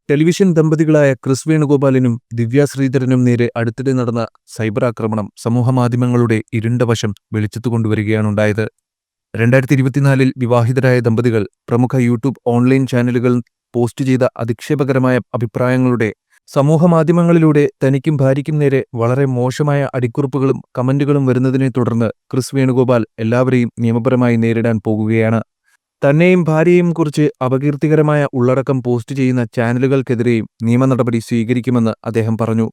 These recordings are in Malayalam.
ടെലിവിഷൻ ദമ്പതികളായ ക്രിസ് വേണുഗോപാലിനും ദിവ്യ ശ്രീധരനും നേരെ അടുത്തിടെ നടന്ന സൈബർ ആക്രമണം സമൂഹമാധ്യമങ്ങളുടെ ഇരുണ്ട വശം വെളിച്ചത്തു കൊണ്ടുവരികയാണുണ്ടായത്. 2024 വിവാഹിതരായ ദമ്പതികൾ പ്രമുഖ യൂട്യൂബ് ഓൺലൈൻ ചാനലുകൾ പോസ്റ്റ് ചെയ്ത അധിക്ഷേപകരമായ അഭിപ്രായങ്ങളുടെ സമൂഹമാധ്യമങ്ങളിലൂടെ തനിക്കും ഭാര്യയ്ക്കും നേരെ വളരെ മോശമായ അടിക്കുറിപ്പുകളും കമന്റുകളും വരുന്നതിനെ തുടർന്ന് ക്രിസ് വേണുഗോപാൽ എല്ലാവരെയും നിയമപരമായി നേരിടാൻ പോകുകയാണ്. തന്നെയും ഭാര്യയെയും കുറിച്ച് അപകീർത്തികരമായ ഉള്ളടക്കം പോസ്റ്റ് ചെയ്യുന്ന ചാനലുകൾക്കെതിരെയും നിയമ നടപടി സ്വീകരിക്കുമെന്ന് അദ്ദേഹം പറഞ്ഞു.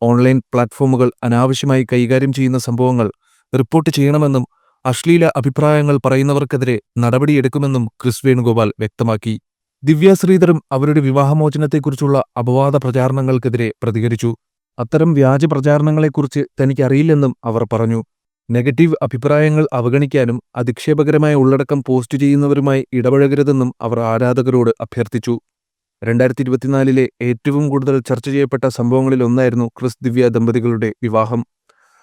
ഓൺലൈൻ പ്ലാറ്റ്ഫോമുകൾ അനാവശ്യമായി കൈകാര്യം ചെയ്യുന്ന സംഭവങ്ങൾ റിപ്പോർട്ട് ചെയ്യണമെന്നും അശ്ലീല അഭിപ്രായങ്ങൾ പറയുന്നവർക്കെതിരെ നടപടിയെടുക്കുമെന്നും ക്രിസ് വേണുഗോപാൽ വ്യക്തമാക്കി. ദിവ്യ ശ്രീധറും അവരുടെ വിവാഹമോചനത്തെക്കുറിച്ചുള്ള അപവാദ പ്രചാരണങ്ങൾക്കെതിരെ പ്രതികരിച്ചു. അത്തരം വ്യാജ പ്രചാരണങ്ങളെക്കുറിച്ച് തനിക്കറിയില്ലെന്നും അവർ പറഞ്ഞു. നെഗറ്റീവ് അഭിപ്രായങ്ങൾ അവഗണിക്കാനും അധിക്ഷേപകരമായ ഉള്ളടക്കം പോസ്റ്റ് ചെയ്യുന്നവരുമായി ഇടപഴകരുതെന്നും അവർ ആരാധകരോട് അഭ്യർത്ഥിച്ചു. 2024 ഏറ്റവും കൂടുതൽ ചർച്ച ചെയ്യപ്പെട്ട സംഭവങ്ങളിലൊന്നായിരുന്നു ക്രിസ് ദിവ്യ ദമ്പതികളുടെ വിവാഹം.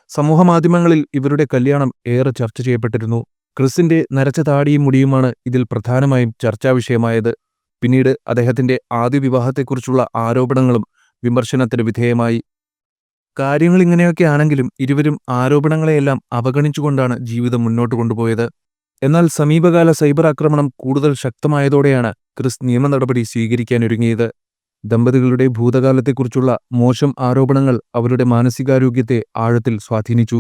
സമൂഹമാധ്യമങ്ങളിൽ ഇവരുടെ കല്യാണം ഏറെ ചർച്ച ചെയ്യപ്പെട്ടിരുന്നു. ക്രിസിന്റെ നരച്ച താടിയും മുടിയുമാണ് ഇതിൽ പ്രധാനമായും ചർച്ചാവിഷയമായത്. പിന്നീട് അദ്ദേഹത്തിന്റെ ആദ്യ വിവാഹത്തെക്കുറിച്ചുള്ള ആരോപണങ്ങളും വിമർശനത്തിന് വിധേയമായി. കാര്യങ്ങളിങ്ങനെയൊക്കെ ആണെങ്കിലും ഇരുവരും ആരോപണങ്ങളെയെല്ലാം അവഗണിച്ചുകൊണ്ടാണ് ജീവിതം മുന്നോട്ട് കൊണ്ടുപോയത്. എന്നാൽ സമീപകാല സൈബർ ആക്രമണം കൂടുതൽ ശക്തമായതോടെയാണ് ക്രിസ് നിയമ നടപടി സ്വീകരിക്കാനൊരുങ്ങിയത്. ദമ്പതികളുടെ ഭൂതകാലത്തെക്കുറിച്ചുള്ള മോശം ആരോപണങ്ങൾ അവരുടെ മാനസികാരോഗ്യത്തെ ആഴത്തിൽ സ്വാധീനിച്ചു.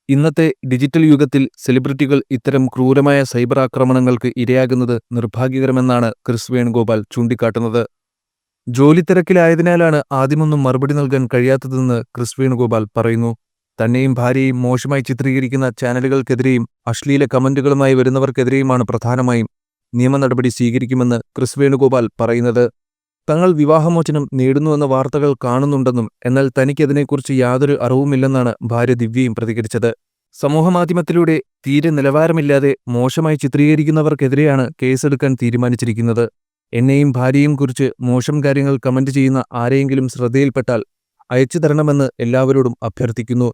ഇന്നത്തെ ഡിജിറ്റൽ യുഗത്തിൽ സെലിബ്രിറ്റികൾ ഇത്തരം ക്രൂരമായ സൈബർ ആക്രമണങ്ങൾക്ക് ഇരയാകുന്നത് നിർഭാഗ്യകരമെന്നാണ് ക്രിസ് വേണുഗോപാൽ ചൂണ്ടിക്കാട്ടുന്നത്. ജോലിത്തിരക്കിലായതിനാലാണ് ആദ്യമൊന്നും മറുപടി നൽകാൻ കഴിയാത്തതെന്ന് ക്രിസ് വേണുഗോപാൽ പറയുന്നു. തന്നെയും ഭാര്യയെയും മോശമായി ചിത്രീകരിക്കുന്ന ചാനലുകൾക്കെതിരെയും അശ്ലീല കമന്റുകളുമായി വരുന്നവർക്കെതിരെയുമാണ് പ്രധാനമായും നിയമ നടപടി സ്വീകരിക്കുമെന്ന് ക്രിസ് വേണുഗോപാൽ പറയുന്നത്. തങ്ങൾ വിവാഹമോചനം നേടുന്നുവെന്ന വാർത്തകൾ കാണുന്നുണ്ടെന്നും എന്നാൽ തനിക്കതിനെക്കുറിച്ച് യാതൊരു അറിവുമില്ലെന്നാണ് ഭാര്യ ദിവ്യയും പ്രതികരിച്ചത്. സമൂഹമാധ്യമത്തിലൂടെ തീരെ നിലവാരമില്ലാതെ മോശമായി ചിത്രീകരിക്കുന്നവർക്കെതിരെയാണ് കേസെടുക്കാൻ തീരുമാനിച്ചിരിക്കുന്നത്. എന്നെയും ഭാര്യയെയും കുറിച്ച് മോശം കാര്യങ്ങൾ കമന്റ് ചെയ്യുന്ന ആരെയെങ്കിലും ശ്രദ്ധയിൽപ്പെട്ടാൽ അയച്ചു തരണമെന്ന് എല്ലാവരോടും അഭ്യർത്ഥിക്കുന്നു.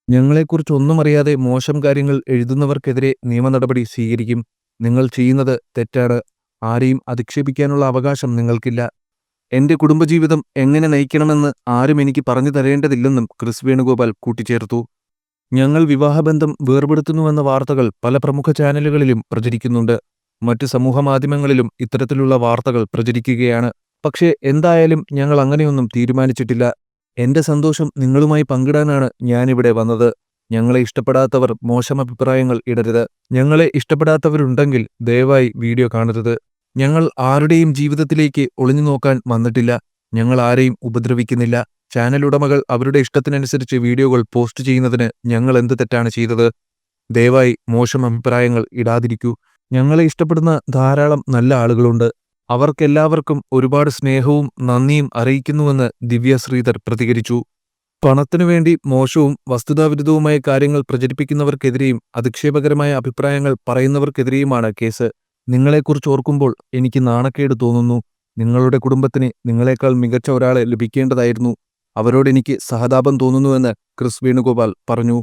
ഞങ്ങളെക്കുറിച്ച് ഒന്നും അറിയാതെ മോശം കാര്യങ്ങൾ എഴുതുന്നവർക്കെതിരെ നിയമ നടപടി സ്വീകരിക്കും. നിങ്ങൾ ചെയ്യുന്നത് തെറ്റാണ്. ആരെയും അധിക്ഷേപിക്കാനുള്ള അവകാശം നിങ്ങൾക്കില്ല. എന്റെ കുടുംബജീവിതം എങ്ങനെ നയിക്കണമെന്ന് ആരും എനിക്ക് പറഞ്ഞു തരേണ്ടതില്ലെന്നും ക്രിസ് വേണുഗോപാൽ കൂട്ടിച്ചേർത്തു. ഞങ്ങൾ വിവാഹബന്ധം വേർപെടുത്തുന്നുവെന്ന വാർത്തകൾ പല പ്രമുഖ ചാനലുകളിലും പ്രചരിക്കുന്നുണ്ട്. മറ്റ് സമൂഹമാധ്യമങ്ങളിലും ഇത്തരത്തിലുള്ള വാർത്തകൾ പ്രചരിക്കുകയാണ്. പക്ഷേ എന്തായാലും ഞങ്ങൾ അങ്ങനെയൊന്നും തീരുമാനിച്ചിട്ടില്ല. എന്റെ സന്തോഷം നിങ്ങളുമായി പങ്കിടാനാണ് ഞാനിവിടെ വന്നത്. ഞങ്ങളെ ഇഷ്ടപ്പെടാത്തവർ മോശം അഭിപ്രായങ്ങൾ ഇടരുത്. ഞങ്ങളെ ഇഷ്ടപ്പെടാത്തവരുണ്ടെങ്കിൽ ദയവായി വീഡിയോ കാണരുത്. ഞങ്ങൾ ആരുടെയും ജീവിതത്തിലേക്ക് ഒളിഞ്ഞു നോക്കാൻ വന്നിട്ടില്ല. ഞങ്ങൾ ആരെയും ഉപദ്രവിക്കുന്നില്ല. ചാനൽ ഉടമകൾ അവരുടെ ഇഷ്ടത്തിനനുസരിച്ച് വീഡിയോകൾ പോസ്റ്റ് ചെയ്യുന്നതിന് ഞങ്ങൾ എന്ത് തെറ്റാണ് ചെയ്തത്? ദയവായി മോശം അഭിപ്രായങ്ങൾ ഇടാതിരിക്കൂ. ഞങ്ങളെ ഇഷ്ടപ്പെടുന്ന ധാരാളം നല്ല ആളുകളുണ്ട്. അവർക്കെല്ലാവർക്കും ഒരുപാട് സ്നേഹവും നന്ദിയും അറിയിക്കുന്നുവെന്ന് ദിവ്യ ശ്രീധർ പ്രതികരിച്ചു. പണത്തിനുവേണ്ടി മോശവും വസ്തുതാവിരുദ്ധവുമായ കാര്യങ്ങൾ പ്രചരിപ്പിക്കുന്നവർക്കെതിരെയും അധിക്ഷേപകരമായ അഭിപ്രായങ്ങൾ പറയുന്നവർക്കെതിരെയുമാണ് കേസ്. നിങ്ങളെക്കുറിച്ച് ഓർക്കുമ്പോൾ എനിക്ക് നാണക്കേട് തോന്നുന്നു. നിങ്ങളുടെ കുടുംബത്തിന് നിങ്ങളെക്കാൾ മികച്ച ഒരാളെ ലഭിക്കേണ്ടതായിരുന്നു. അവരോടെനിക്ക് സഹതാപം തോന്നുന്നുവെന്ന് ക്രിസ് വേണുഗോപാൽ പറഞ്ഞു.